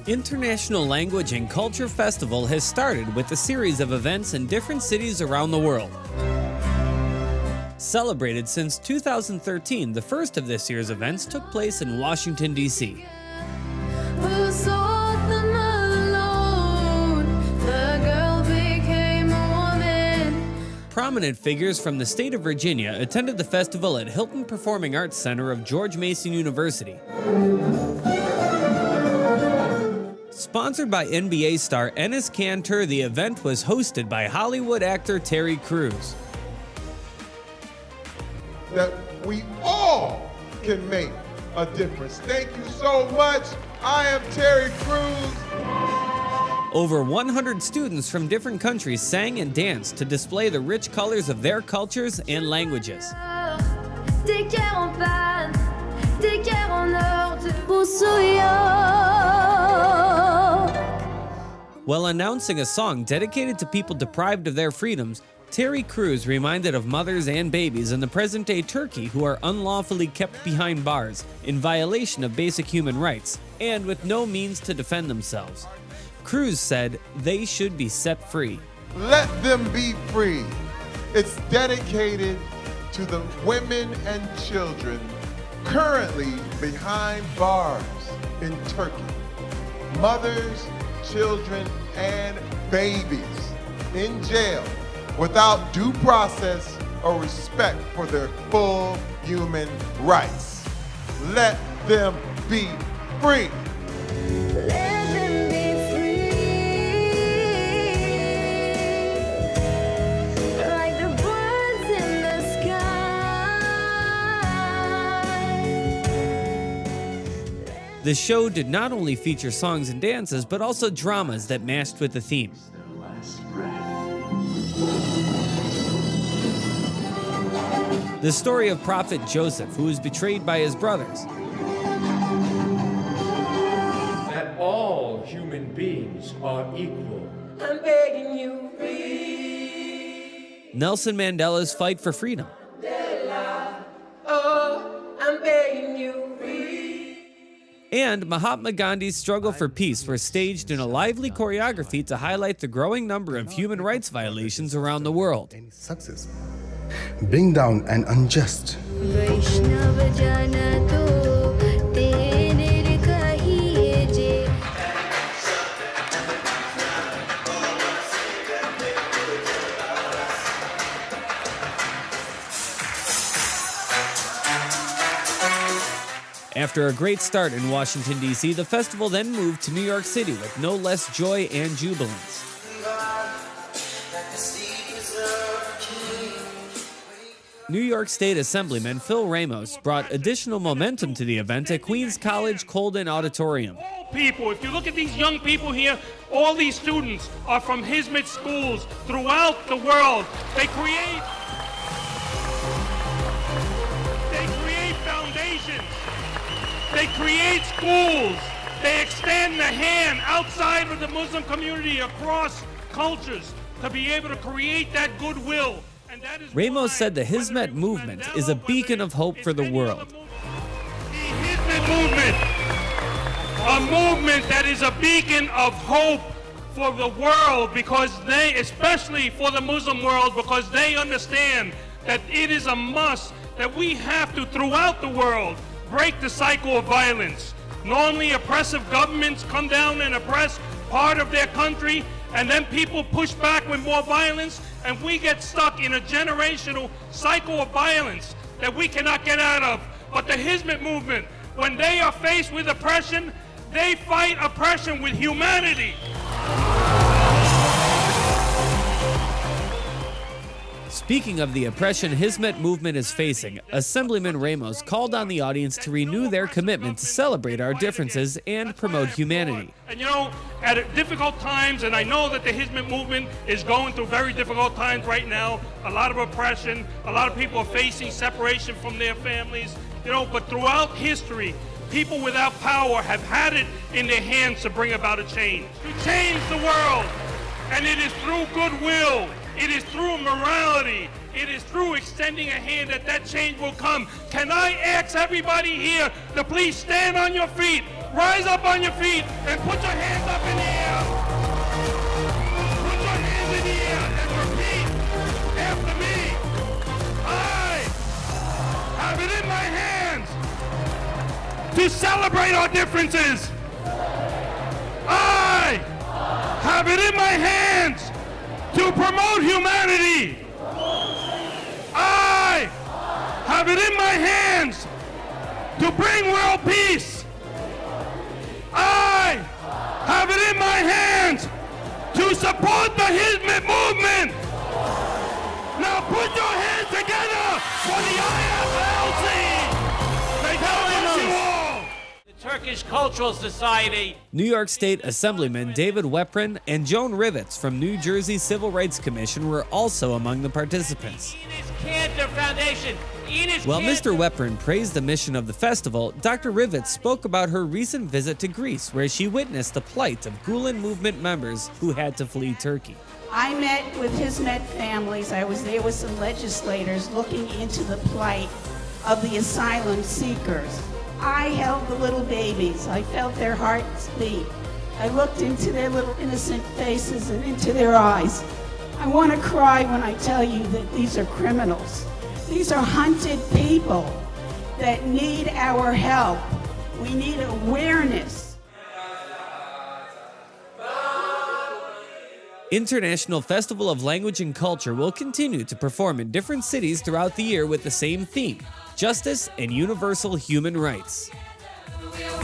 International Language and Culture Festival has started with a series of events in different cities around the world. Celebrated since 2013, the first of this year's events took place in Washington, D.C. Prominent figures from the state of Virginia attended the festival at Hilton Performing Arts Center of George Mason University. Sponsored by NBA star Enes Kanter, the event was hosted by Hollywood actor Terry Crews. That we all can make a difference. Thank you so much. I am Terry Crews. Over 100 students from different countries sang and danced to display the rich colors of their cultures and languages. While announcing a song dedicated to people deprived of their freedoms, Terry Crews reminded of mothers and babies in the present-day Turkey who are unlawfully kept behind bars in violation of basic human rights and with no means to defend themselves. Crews said they should be set free. Let them be free. It's dedicated to the women and children currently behind bars in Turkey. Mothers, children, and babies in jail without due process or respect for their full human rights. Let them be free. Let them be free, like the birds in the sky. The show did not only feature songs and dances, but also dramas that matched with the theme. The story of Prophet Joseph, who was betrayed by his brothers. That all human beings are equal. I'm begging you, free. Nelson Mandela's fight for freedom. Oh, I'm begging you, free. And Mahatma Gandhi's struggle for peace were staged in a lively choreography to highlight the growing number of human rights violations around the world. Any success. Bring down an unjust. After a great start in Washington, D.C., the festival then moved to New York City with no less joy and jubilance. New York State Assemblyman Phil Ramos brought additional momentum to the event at Queens College Colden Auditorium. All people, if you look at these young people here, all these students are from Hizmet schools throughout the world. They create foundations. They create schools. They extend the hand outside of the Muslim community across cultures to be able to create that goodwill. Ramos said the Hizmet Movement is a beacon of hope for the world. The Hizmet Movement, a movement that is a beacon of hope for the world, because they, especially for the Muslim world, because they understand that it is a must that we have to, throughout the world, break the cycle of violence. Normally, oppressive governments come down and oppress part of their country, and then people push back with more violence, and we get stuck in a generational cycle of violence that we cannot get out of. But the Hizmet Movement, when they are faced with oppression, they fight oppression with humanity. Speaking of the oppression Hizmet Movement is facing, Assemblyman Ramos called on the audience to renew their commitment to celebrate our differences and promote humanity. And you know, at difficult times, and I know that the Hizmet Movement is going through very difficult times right now, a lot of oppression, a lot of people are facing separation from their families, you know, but throughout history, people without power have had it in their hands to bring about a change. To change the world, and it is through goodwill. It is through morality. It is through extending a hand that change will come. Can I ask everybody here to please stand on your feet rise up on your feet and put your hands up in the air. Put your hands in the air and repeat after me. I have it in my hands to celebrate our differences. I have it in my hands to promote humanity. I have it in my hands to bring world peace. I have it in my hands to support the Hizmet Movement. Now put your hands together for the IFLC. May God bless you all. Turkish Cultural Society. New York State Assemblyman David Weprin and Joan Rivets from New Jersey Civil Rights Commission were also among the participants. Enes Kanter Foundation. While Mr. Weprin praised the mission of the festival, Dr. Rivets spoke about her recent visit to Greece, where she witnessed the plight of Gulen movement members who had to flee Turkey. I met with Hizmet families. I was there with some legislators looking into the plight of the asylum seekers. I held the little babies. I felt their hearts beat. I looked into their little innocent faces and into their eyes. I want to cry when I tell you that these are criminals. These are hunted people that need our help. We need awareness. International Festival of Language and Culture will continue to perform in different cities throughout the year with the same theme: justice and universal human rights. We are